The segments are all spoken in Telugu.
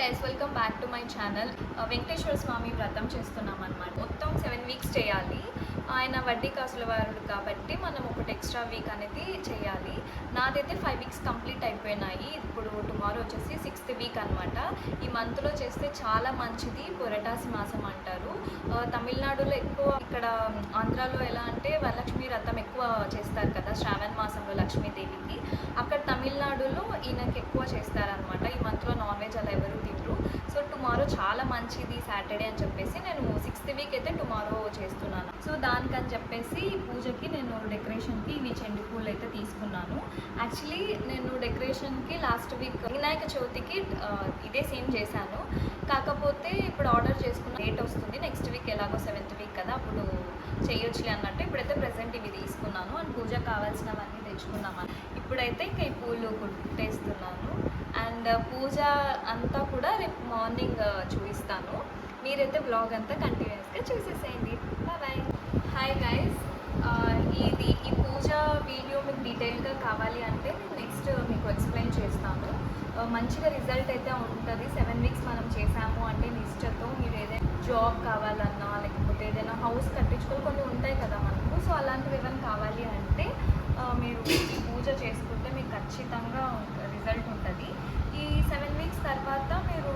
Guys, welcome back to my channel. Venkateswara Swamy వ్రతం చేస్తున్నాం అనమాట. మొత్తం 7 వీక్స్ చేయాలి. ఆయన వడ్డీ కాసుల వారుడు కాబట్టి మనం ఒకటి ఎక్స్ట్రా వీక్ అనేది చేయాలి. నాదైతే 5 వీక్స్ కంప్లీట్ అయిపోయినాయి. ఇప్పుడు టుమారో వచ్చేసి 6th వీక్ అనమాట. ఈ మంత్లో చేస్తే చాలా మంచిది. పురటాసి మాసం అంటారు. తమిళనాడులో ఎక్కువ, ఇక్కడ ఆంధ్రాలో ఎలా అంటే వరలక్ష్మి వ్రతం ఎక్కువ చేస్తారు కదా, శ్రావణ మాసంలో లక్ష్మీదేవికి. అక్కడ తమిళనాడులో ఈయనకి ఎక్కువ చేస్తారనమాట. ఈ మంత్లో నాన్ వెజ్ అలా ఎవరు తినరు. సో టుమారో చాలా మంచిది సాటర్డే అని చెప్పేసి నేను 6th వీక్ అయితే టుమారో చేస్తున్నాను. సో దానికని చెప్పేసి పూజకి నేను డెకరేషన్కి ఇవి చెండు పూలు అయితే తీసుకున్నాను. యాక్చువల్లీ నేను డెకరేషన్కి లాస్ట్ వీక్ వినాయక చవితికి ఇదే సేమ్ చేశాను. కాకపోతే ఇప్పుడు ఆర్డర్ చేసుకున్న డేట్ వస్తుంది. నెక్స్ట్ వీక్ ఎలాగో 7th వీక్ కదా, అప్పుడు చేయొచ్చులే అన్నట్టు ఇప్పుడైతే ప్రెసెంట్ ఇవి తీసుకున్నాను. అండ్ పూజ కావాల్సినవన్నీ తెచ్చుకున్నామని ఇప్పుడైతే ఇంకా ఈ పూలు కుట్టేస్తున్నాను. అండ్ పూజ అంతా కూడా రేపు మార్నింగ్ చూపిస్తాను. మీరైతే బ్లాగ్ అంతా కంటిన్యూస్గా చూసేసేయండి. బాయ్. హాయ్ గైస్, ఈ పూజ వీడియో మీకు డీటెయిల్గా కావాలి అంటే నేను నెక్స్ట్ మీకు ఎక్స్ప్లెయిన్ చేస్తాను. మంచిగా రిజల్ట్ అయితే ఉంటుంది. 7 వీక్స్ మనం చేసాము అంటే నిష్టతో. మీరు ఏదైనా జాబ్ కావాలన్నా, లేకపోతే ఏదైనా హౌస్ కట్టించుకొని కొన్ని ఉంటాయి కదా మనకు, సో అలాంటివి ఏమైనా కావాలి అంటే మీరు పూజ చేసుకుంటే మీకు ఖచ్చితంగా రిజల్ట్ ఉంటుంది. ఈ 7 వీక్స్ తర్వాత మీరు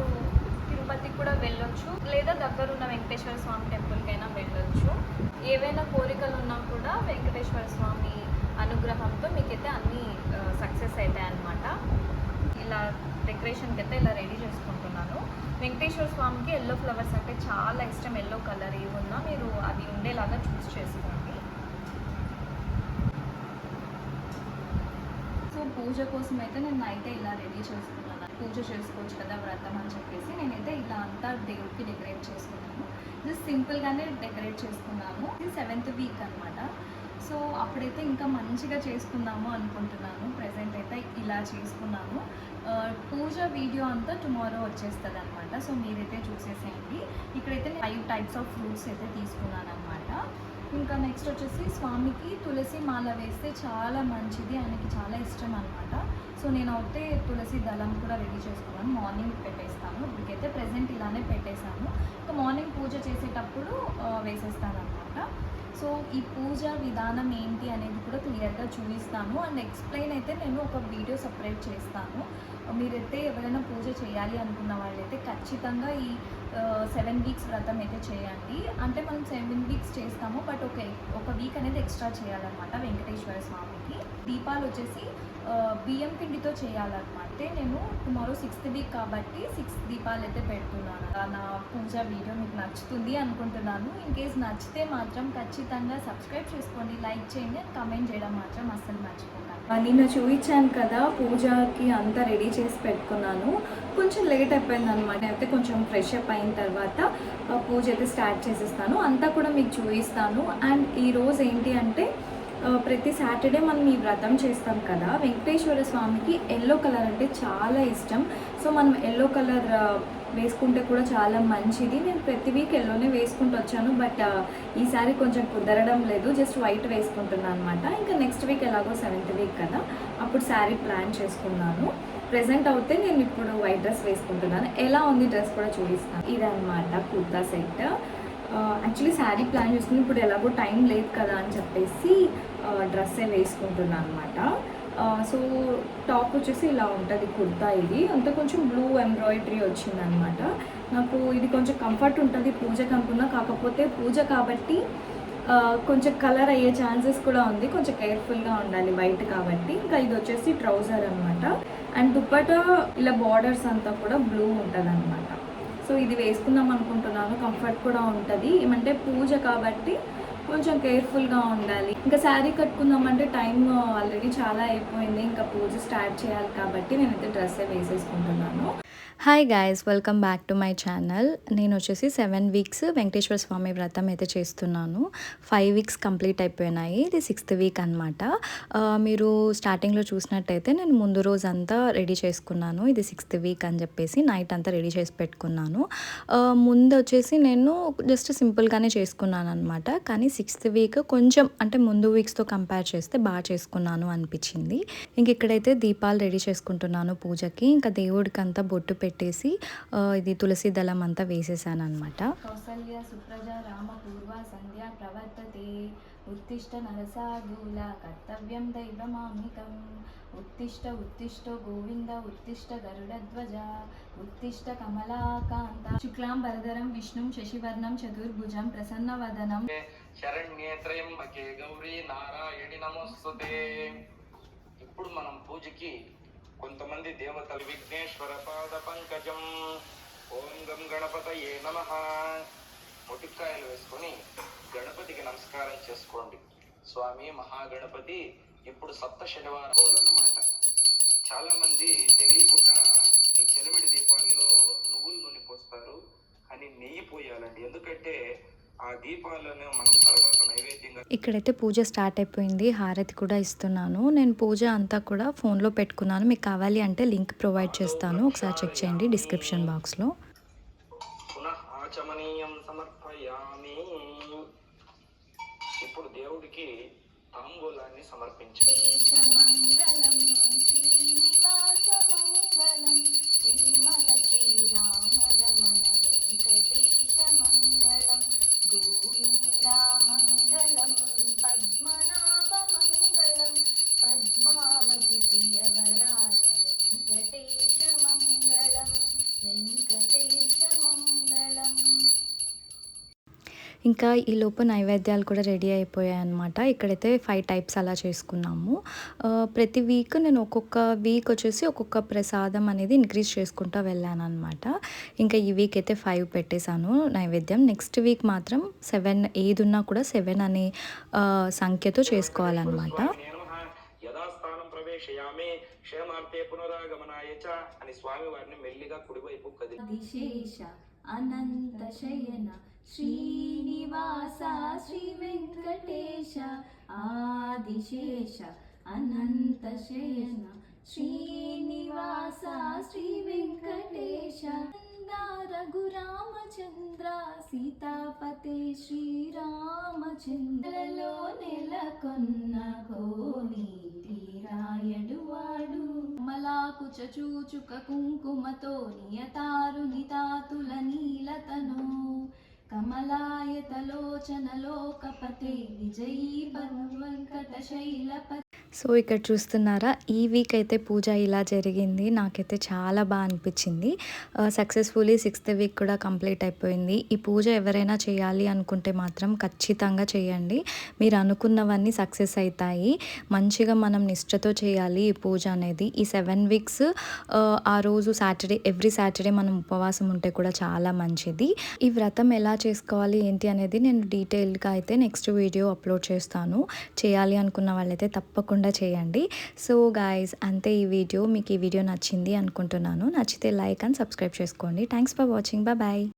తిరుపతికి కూడా వెళ్ళొచ్చు, లేదా దగ్గరున్న వెంకటేశ్వర స్వామి టెంపుల్కైనా వెళ్ళొచ్చు. ఏవైనా కోరికలు ఉన్నా కూడా వెంకటేశ్వర స్వామి అనుగ్రహంతో మీకైతే అన్నీ సక్సెస్ అవుతాయి అన్నమాట. ఇలా డెకరేషన్కి అయితే ఇలా రెడీ చేసుకుంటున్నాను. వెంకటేశ్వర స్వామికి ఎల్లో ఫ్లవర్స్ అంటే చాలా ఇష్టం. ఎల్లో కలర్ ఏమున్నా మీరు అది ఉండేలాగా చూస్ చేసుకోండి. సో పూజ కోసం అయితే నేను నైటే ఇలా రెడీ చేసుకున్నాను. పూజ చేసుకోవచ్చు కదా వ్రతం అని చెప్పేసి నేనైతే ఇలా అంతా దేవుడికి డెకరేట్ చేసుకున్నాను. జస్ట్ సింపుల్గానే డెకరేట్ చేసుకున్నాను. ఇది 7th వీక్ అనమాట. సో అప్పుడైతే ఇంకా మంచిగా చేసుకుందాము అనుకుంటున్నాను. ప్రజెంట్ అయితే ఇలా చేసుకున్నాను. పూజ వీడియో అంతా టుమారో వచ్చేస్తుంది అనమాట. సో మీరైతే చూసేసేయండి. ఇక్కడైతే 5 టైప్స్ ఆఫ్ ఫ్రూట్స్ అయితే తీసుకున్నాను అనమాట. ఇంకా నెక్స్ట్ వచ్చేసి స్వామికి తులసి మాల వేస్తే చాలా మంచిది, ఆయనకి చాలా ఇష్టం అనమాట. సో నేను అయితే తులసి దళం కూడా రెడీ చేసుకున్నాను. మార్నింగ్ పెట్టేస్తాను. ఇప్పటికైతే ప్రజెంట్ ఇలానే పెట్టేశాను. ఇంకా మార్నింగ్ పూజ చేసేటప్పుడు వేసేస్తాను అనమాట. సో ఈ పూజ విధానం ఏంటి అనేది కూడా క్లియర్గా చూపిస్తాను. అండ్ ఎక్స్ప్లెయిన్ అయితే నేను ఒక వీడియో సపరేట్ చేస్తాను. మీరైతే ఎవరైనా పూజ చేయాలి అనుకున్న వాళ్ళైతే ఖచ్చితంగా ఈ 7 వీక్స్ వ్రతం అయితే చేయండి. అంటే మనం 7 వీక్స్ చేస్తాము, బట్ ఒక వీక్ అనేది ఎక్స్ట్రా చేయాలన్నమాట వెంకటేశ్వర స్వామికి. దీపాలు వచ్చేసి బియ్యం పిండితో చేయాలన్నమాట. నేను టుమారో 6th వీక్ కాబట్టి 6 దీపాలు అయితే పెడుతున్నాను. నా పూజ వీడియో మీకు నచ్చుతుంది అనుకుంటున్నాను. ఇన్ కేస్ నచ్చితే మాత్రం ఖచ్చితంగా సబ్స్క్రైబ్ చేసుకోండి, లైక్ చేయండి, అండ్ కామెంట్ చేయడం మాత్రం అస్సలు మర్చిపోకండి. నిన్న చూపించాను కదా, పూజకి అంతా రెడీ చేసి పెట్టుకున్నాను. కొంచెం లేట్ అయిపోయింది అనమాట. అయితే కొంచెం ఫ్రెష్ అప్ అయిన తర్వాత పూజ అయితే స్టార్ట్ చేసేస్తాను. అంతా కూడా మీకు చూపిస్తాను. అండ్ ఈరోజు ఏంటి అంటే ప్రతి సాటర్డే మనం ఈ వ్రతం చేస్తాం కదా, వెంకటేశ్వర స్వామికి ఎల్లో కలర్ అంటే చాలా ఇష్టం. సో మనం ఎల్లో కలర్ వేసుకుంటే కూడా చాలా మంచిది. నేను ప్రతి వీక్ ఎల్లోనే వేసుకుంటూ వచ్చాను, బట్ ఈసారి కొంచెం కుదరడం లేదు. జస్ట్ వైట్ వేసుకుంటున్నాను అనమాట. ఇంకా నెక్స్ట్ వీక్ ఎలాగో 7th వీక్ కదా, అప్పుడు శారీ ప్లాన్ చేసుకున్నాను. ప్రెజెంట్ అయితే నేను ఇప్పుడు వైట్ డ్రెస్ వేసుకుంటున్నాను. ఎలా ఉంది డ్రెస్ కూడా చూపిస్తాను. ఇదన్నమాట kurta set. Actually sari plan చేసుకుని ఇప్పుడు ఎలాగో టైం లేదు కదా అని చెప్పేసి డ్రెస్సే వేసుకుంటున్నాను అనమాట. సో టాప్ వచ్చేసి ఇలా ఉంటుంది కుర్తా. ఇది అంతా కొంచెం బ్లూ ఎంబ్రాయిడరీ వచ్చిందనమాట. నాకు ఇది కొంచెం కంఫర్ట్ ఉంటుంది పూజకి అనుకున్నా. కాకపోతే పూజ కాబట్టి కొంచెం కలర్ అయ్యే ఛాన్సెస్ కూడా ఉంది. కొంచెం కేర్ఫుల్గా ఉండాలి వైట్ కాబట్టి. ఇంకా ఇది వచ్చేసి ట్రౌజర్ అనమాట. అండ్ దుప్పటా ఇలా బార్డర్స్ అంతా కూడా బ్లూ ఉంటుంది అనమాట. సో ఇది వేసుకుందాం అనుకుంటున్నాను. కంఫర్ట్ కూడా ఉంటుంది. ఏమంటే పూజ కాబట్టి కొంచెం కేర్ఫుల్గా ఉండాలి. ఇంకా శారీ కట్టుకుందామంటే టైం ఆల్రెడీ చాలా అయిపోయింది. ఇంకా పూజ స్టార్ట్ చేయాలి కాబట్టి నేనైతే డ్రెస్సే వేసేసుకుంటున్నాను. Hi guys, welcome back to my channel. నేను వచ్చేసి 7 వీక్స్ వెంకటేశ్వర స్వామి వ్రతం అయితే చేస్తున్నాను. 5 వీక్స్ కంప్లీట్ అయిపోయినాయి. ఇది 6th వీక్ అనమాట. మీరు స్టార్టింగ్లో చూసినట్టయితే నేను ముందు రోజు అంతా రెడీ చేసుకున్నాను. ఇది 6th వీక్ అని చెప్పేసి నైట్ అంతా రెడీ చేసి పెట్టుకున్నాను. ముందు వచ్చేసి నేను జస్ట్ సింపుల్గానే చేసుకున్నాను అనమాట. కానీ 6th వీక్ కొంచెం అంటే ముందు వీక్స్తో కంపేర్ చేస్తే బాగా చేసుకున్నాను అనిపించింది. ఇంక ఇక్కడైతే దీపాలు రెడీ చేసుకుంటున్నాను పూజకి. ఇంకా దేవుడికి అంతా బొట్టు పెట్టి పెట్టేసి ఇది తులసి దళం అంతా వేసేసాను అనమాట. కౌసల్య సుప్రజ రామ పూర్వ సంధ్య ప్రవర్తతే ఉత్తిష్ట నరసాధూల కర్తవ్యం దైవమామికం ఉత్తిష్ట ఉత్తిష్ట గోవింద ఉత్తిష్ట గరుడధ్వజ ఉత్తిష్ట కమలాకాంత శుక్లాం వరదరం విష్ణుం శశివర్ణం చతుర్భుజం ప్రసన్నవదనం శరణ్యే త్రయంబకే గౌరీ నారాయణి నమోస్తుతే. ఇప్పుడు మనం పూజకి కొంతమంది దేవతలు విఘ్నేశ్వర పాద పంకజం ఓం గం గణపతయే నమః మొటిక్కాయలు వేసుకొని గణపతికి నమస్కారం చేసుకోండి. స్వామి మహాగణపతి ఇప్పుడు సప్త శనివారం అన్నమాట. చాలా మంది తెలియకుండా ఈ చెలిమిడి దీపాల్లో నువ్వుల నూనె పోస్తారు, కానీ నెయ్యి పోయాలండి. ఎందుకంటే ఆ దీపాలను మనం తర్వాత నైవేద్యంగా. ఇక్కడైతే పూజ స్టార్ట్ అయిపోయింది. హారతి కూడా ఇస్తున్నాను. నేను పూజ అంతా కూడా ఫోన్లో పెట్టుకున్నాను. మీకు కావాలి అంటే లింక్ ప్రొవైడ్ చేస్తాను, ఒకసారి చెక్ చేయండి డిస్క్రిప్షన్ బాక్స్లో. పునః ఆచమనీయం సమర్పయామి. ఇప్పుడు దేవుడికి తాంబూలాన్ని సమర్పించి దేశమంగళం శ్రీనివాసమంగళం తిరుమల శ్రీరామరమణ వెంకటేశమంగళం గోవిందామంగళం పద్మనాభమంగళం పద్మావతి ప్రియవరాయ వెంకటేశమంగళం వెంకటేశమంగళం. ఇంకా ఈ లోపు నైవేద్యాలు కూడా రెడీ అయిపోయాయి అనమాట. ఇక్కడైతే 5 టైప్స్ అలా చేసుకున్నాము. ప్రతి వీక్ నేను ఒక్కొక్క వీక్ వచ్చేసి ఒక్కొక్క ప్రసాదం అనేది ఇంక్రీజ్ చేసుకుంటూ వెళ్ళాను అనమాట. ఇంకా ఈ వీక్ అయితే 5 పెట్టేశాను నైవేద్యం. నెక్స్ట్ వీక్ మాత్రం 7, ఏది ఉన్నా కూడా 7 అనే సంఖ్యతో చేసుకోవాలన్నమాట. యథాస్థానం ప్రవేశయామి క్షేమార్తే పునరాగమనాయ చ అని స్వామి వారిని మెల్లిగా కుడివైపు కదిలి ఆదిశేష అనంత శయన శ్రీనివాస శ్రీ వెంకటేశ ఆదిశేష అనంత శయన శ్రీనివాస శ్రీ వెంకటేశ రఘురామచంద్ర సీతాపతే శ్రీరామచంద్రలో నెలకొన్న కోనీటి రాయడు వాడు మలాకు చచూచుక కుంకుమతో నియతారు నితాతుల నీలతను కమలాయతలోచన లోకపతే విజయీ వెంకట శైలపతి. సో ఇక్కడ చూస్తున్నారా, ఈ వీక్ అయితే పూజ ఇలా జరిగింది. నాకైతే చాలా బాగా అనిపించింది. సక్సెస్ఫుల్లీ 6th వీక్ కూడా కంప్లీట్ అయిపోయింది. ఈ పూజ ఎవరైనా చేయాలి అనుకుంటే మాత్రం ఖచ్చితంగా చేయండి. మీరు అనుకున్నవన్నీ సక్సెస్ అవుతాయి. మంచిగా మనం నిష్ఠతో చేయాలి ఈ పూజ అనేది. ఈ 7 వీక్స్ ఆ రోజు సాటర్డే, ఎవ్రీ సాటర్డే మనం ఉపవాసం ఉంటే కూడా చాలా మంచిది. ఈ వ్రతం ఎలా చేసుకోవాలి ఏంటి అనేది నేను డీటెయిల్గా అయితే నెక్స్ట్ వీడియో అప్లోడ్ చేస్తాను. చేయాలి అనుకున్న వాళ్ళైతే తప్పకుండా చేయండి. సో గైస్, అంతే ఈ వీడియో. మీకు ఈ వీడియో నచ్చింది అనుకుంటున్నాను. నచ్చితే లైక్ అండ్ సబ్స్క్రైబ్ చేసుకోండి. Thanks for watching. బాయ్.